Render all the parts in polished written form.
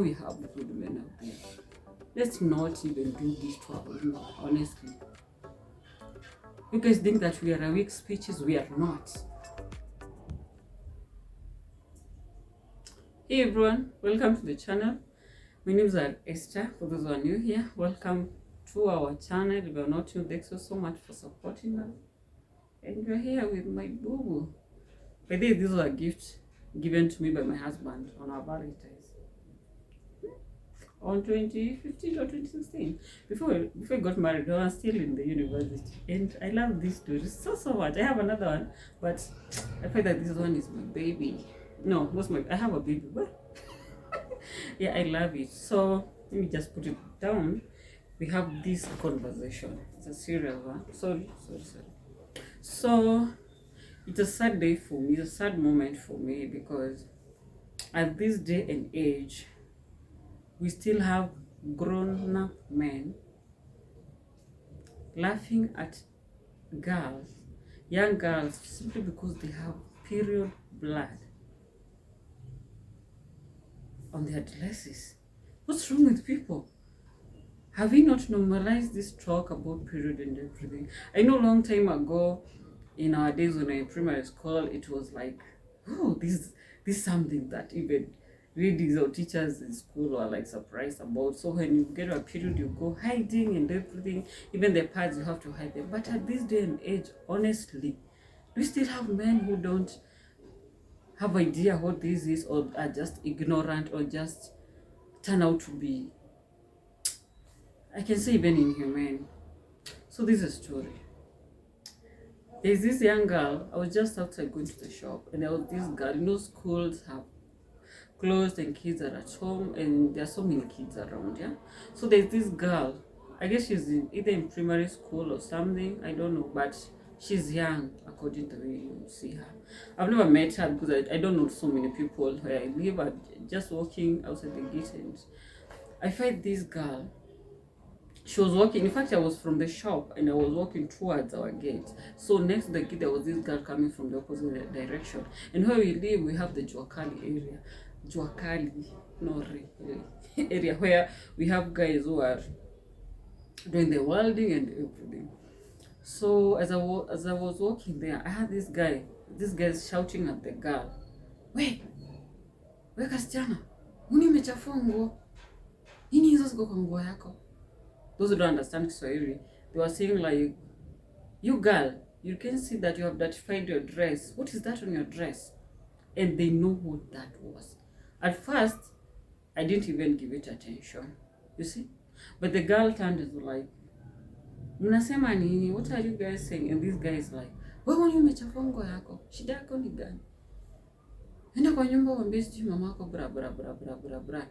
we have good men out there. Let's not even do this to our women, honestly. You guys think that we are a weak species? We are not. Hey everyone, welcome to the channel. My name is Esther. For those who are new here, welcome to our channel. If you are not new, thanks so much for supporting us. And you're here with my boo-boo. By the way, this was a gift given to me by my husband on our Valentine's on 2015 or 2016. Before I got married, I was still in the university. And I love this story so much. I have another one, but I find that this one is my baby. No, not my, I have a baby, but yeah, I love it. So let me just put it down. We have this conversation. It's a serious one. Sorry. So it's a sad day for me. It's a sad moment for me because at this day and age, we still have grown-up men laughing at girls, young girls, simply because they have period blood on their dresses. What's wrong with people? Have we not normalized this talk about period and everything? I know a long time ago, in our days when I was in primary school, it was like, oh, this is something that even ladies or teachers in school were like surprised about. So when you get a period, you go hiding and everything. Even the pads, you have to hide them. But at this day and age, honestly, we still have men who don't have idea what this is, or are just ignorant, or just turn out to be, I can say, even inhumane. So this is a story. There's this young girl. I was just outside going to the shop, and there was this girl. You know, schools have closed and kids are at home, and there are so many kids around. Yeah, so there's this girl. I guess she's either in primary school or something, I don't know, but she's young according to the way you see her. I've never met her because I don't know so many people where I live. I'm just walking outside the gate, and I find this girl. She was walking, in fact I was from the shop and I was walking towards our gate. So next to the gate there was this girl coming from the opposite direction. And where we live, we have the Juakali area. Juakali, no really, area where we have guys who are doing the welding and everything. So as I was walking there, I had this guy shouting at the girl, we kasichana, muni umechafua nguo, nini hizo ziko kwa nguo yako? Those who don't understand Kiswahili, they were saying like, you girl, you can see that you have dirtified your dress. What is that on your dress? And they know what that was. At first, I didn't even give it attention, you see? But the girl turned and was like, mnasema nini? What are you guys saying? And this guy is like, wewe ni umechafua nguo yako. Shida yako ni gani? Enda kwa nyumba uambie sijui mama yako bra.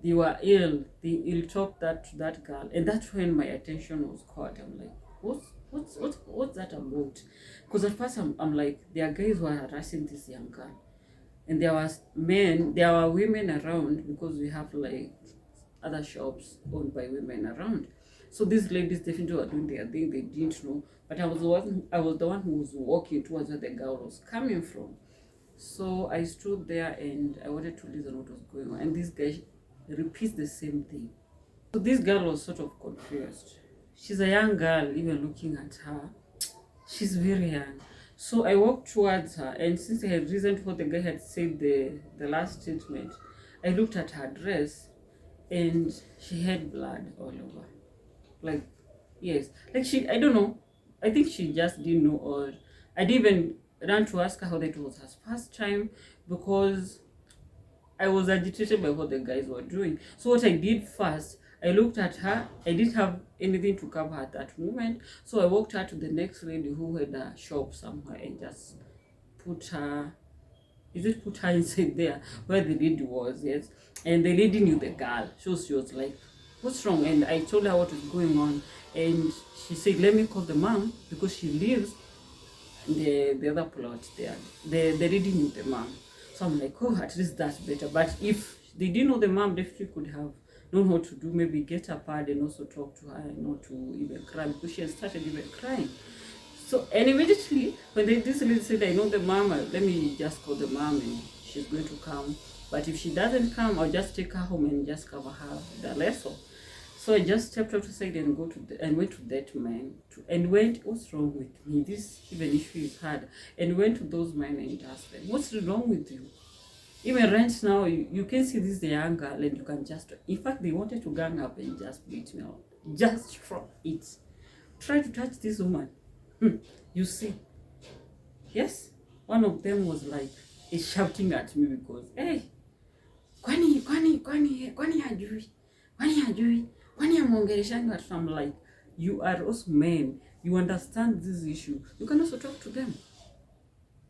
They were ill. They ill-talked that girl, and that's when my attention was caught. I'm like, what's that about? Because at first I'm like, there are guys who are harassing this young girl, and there were women around because we have like other shops owned by women around. So these ladies definitely were doing their thing. They didn't know, but I was the one who was walking towards where the girl was coming from. So I stood there and I wanted to listen what was going on, and this guy repeats the same thing. So this girl was sort of confused. She's a young girl, even looking at her, she's very young. So I walked towards her, and since I had listened to what the guy had said, the last statement, I looked at her dress and she had blood all over. Like, yes, like I don't know, I think she just didn't know, or I didn't even run to ask her how that was her first time, because I was agitated by what the guys were doing. So what I did first, I looked at her. I didn't have anything to cover at that moment. So I walked her to the next lady who had a shop somewhere and just put her inside there where the lady was, yes. And the lady knew the girl. So she was like, what's wrong? And I told her what was going on. And she said, let me call the mom, because she lives in the other plot there. The lady knew the mom. So I'm like, oh, at least that's better. But if they didn't know the mom, definitely could have known what to do. Maybe get her pad and also talk to her and not to even cry, because she had started even crying. So, and immediately, when this lady said, I know the mom, let me just call the mom and she's going to come But if she doesn't come, I'll just take her home and just cover her the lesson. So I just stepped out aside and went to that man and went, what's wrong with me? This even issue is hard. And went to those men and asked them, what's wrong with you? Even right now, you can see this the young girl and you can just, in fact, they wanted to gang up and just beat me out. Just from it. Try to touch this woman. You see. Yes? One of them was like, is shouting at me because, hey, kwani hajui? Kwani amongeleshanga watu? I'm like, you are also men. You understand this issue. You can also talk to them.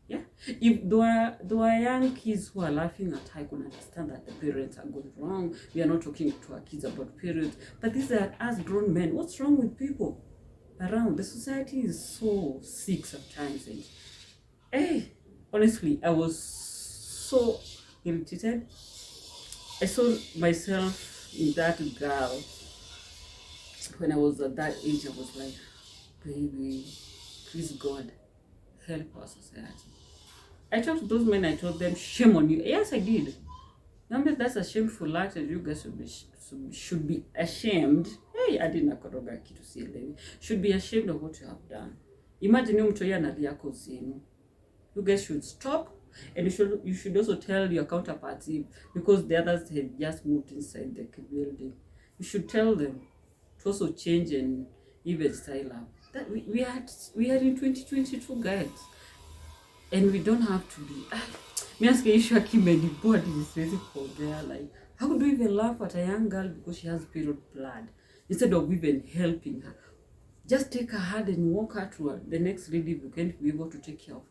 Yeah? If there are young kids who are laughing at her, I can understand that the parents are going wrong. We are not talking to our kids about periods. But these are us grown men. What's wrong with people around? The society is so sick sometimes. And, hey, honestly, I was so irritated. I saw myself in that girl. When I was at that age, I was like, baby, please God, help our society. I talked to those men, I told them, shame on you. Yes, I did. Number that's a shameful act and you guys should be ashamed. Hey, I didn't akoroga kitu sielewi. Should be ashamed of what you have done. Imagine you mtoya analia kozinu. You guys should stop, and you should also tell your counterparts, because the others had just moved inside the building. You should tell them to also change and even style up. That we are in 2022, guys, and we don't have to be. Me ask issue kimedi board is physical. They are like, how do you even laugh at a young girl because she has period blood instead of even helping her? Just take her hand and walk her to the next lady who can't be able to take care of her.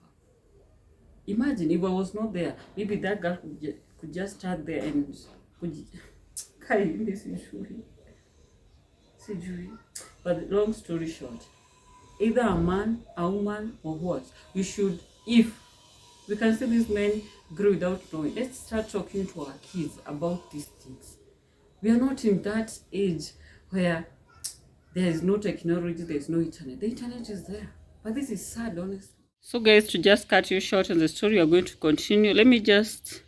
Imagine if I was not there, maybe that girl could just start there and but long story short, either a man, a woman, or what, we should, if we can see these men grow without knowing, let's start talking to our kids about these things. We are not in that age where there is no technology, there is no internet. The internet is there, but this is sad, honestly. So guys, to just cut you short on the story, we are going to continue. Let me just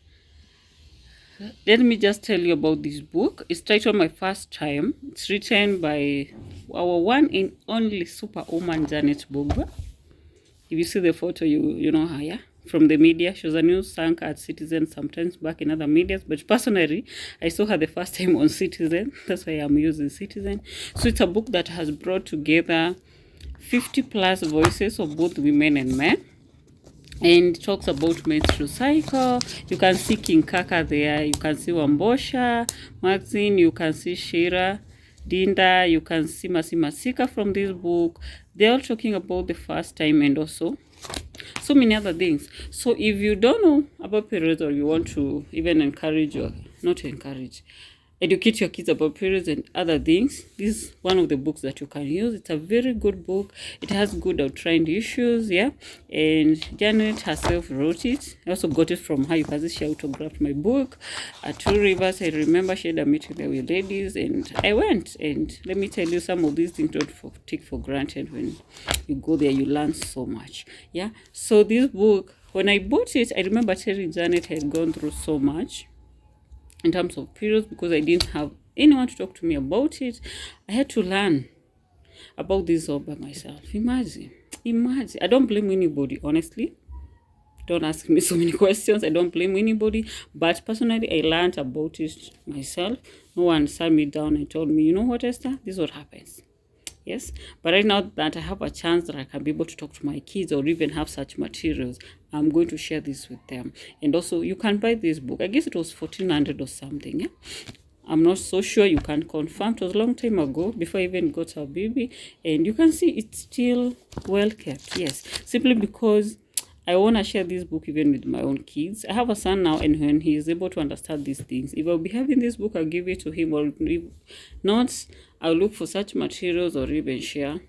tell you about this book. It's titled My First Time. It's written by our one and only superwoman Janet Bogba. If you see the photo, you know her, yeah? From the media. She was a news anchor at Citizen, sometimes back in other medias. But personally, I saw her the first time on Citizen. That's why I'm using Citizen. So it's a book that has brought together 50 plus voices of both women and men, and talks about menstrual cycle. You can see King Kaka there, you can see Wambosha, Maxine, you can see Shira, Dinda, you can see Masika from this book. They're all talking about the first time and also so many other things. So if you don't know about periods, or you want to even encourage, or not encourage, educate your kids about periods and other things, this is one of the books that you can use. It's a very good book. It has good outlined issues, yeah, and Janet herself wrote it. I also got it from her. You can see she autographed my book at Two Rivers. I remember she had a meeting there with ladies, and I went, and let me tell you, some of these things don't take for granted. When you go there, you learn so much, yeah. So this book, when I bought it, I remember telling Janet had gone through so much in terms of periods, because I didn't have anyone to talk to me about it. I had to learn about this all by myself. Imagine. I don't blame anybody, honestly. Don't ask me so many questions. I don't blame anybody. But personally, I learned about it myself. No one sat me down and told me, you know what, Esther, this is what happens. Yes, but right now that I have a chance that I can be able to talk to my kids, or even have such materials, I'm going to share this with them. And also, you can buy this book. I guess it was 1,400 or something. Yeah? I'm not so sure. You can confirm. It was a long time ago, before I even got our baby. And you can see it's still well kept. Yes, simply because I want to share this book even with my own kids. I have a son now, and when he is able to understand these things, if I'll be having this book, I'll give it to him, or if not, I'll look for such materials or even share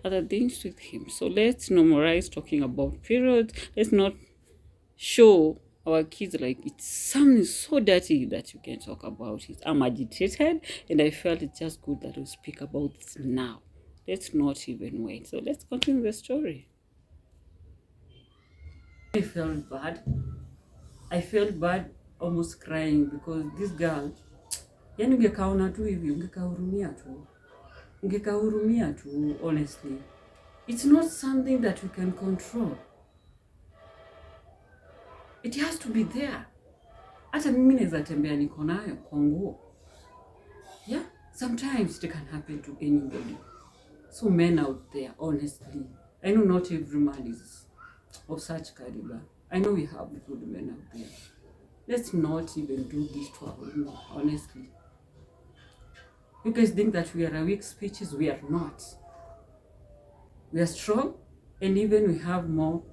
other things with him. So let's normalize talking about periods. Let's not show our kids like it's something so dirty that you can talk about it. I'm agitated, and I felt it's just good that we speak about this now. Let's not even wait. So let's continue the story. I felt bad almost crying because this girl, yani ungekaona tu hivi, ungekahurumia tu, honestly. It's not something that we can control. It has to be there. Hata mimi naweza tembea niko nayo kwa nguo. Yeah, sometimes it can happen to anybody. So men out there, honestly, I know not every man is of such caliber. I know we have good men out there. Let's not even do this to our women, honestly. You guys think that we are a weak species? We are not. We are strong, and even we have more.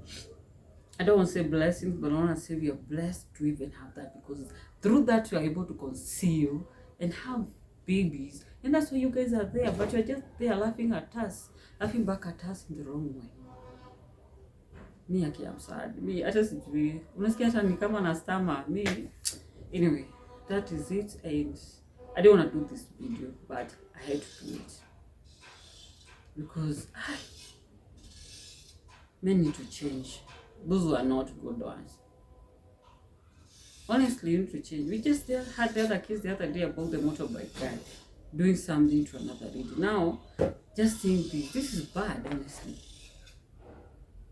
I don't want to say blessings, but I want to say we are blessed to even have that, because through that we are able to conceive and have babies, and that's why you guys are there. But you're just there laughing at us, laughing back at us in the wrong way. Me aki, I'm sad. Me hata sijui. Unasikia hata ni kama na stammer. Me anyway, that is it, and I don't want to do this video, but I had to do it because men need to change. Those who are not good ones. Honestly, you need to change. We just had the other case the other day about the motorbike guy doing something to another lady. Now, just think this is bad, honestly.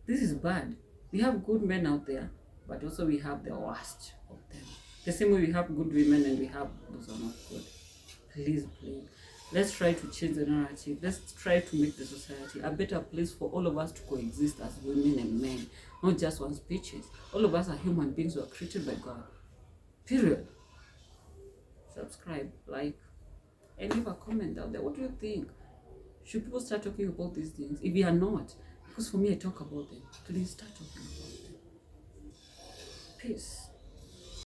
This is bad. We have good men out there, but also we have the worst of them. The same way we have good women and we have those who are not good. Please. Let's try to change the narrative. Let's try to make the society a better place for all of us to coexist as women and men. Not just one species. All of us are human beings who are created by God. Period. Subscribe, like, and leave a comment down there. What do you think? Should people start talking about these things? If we are not, because for me I talk about them, please start talking about them. Peace.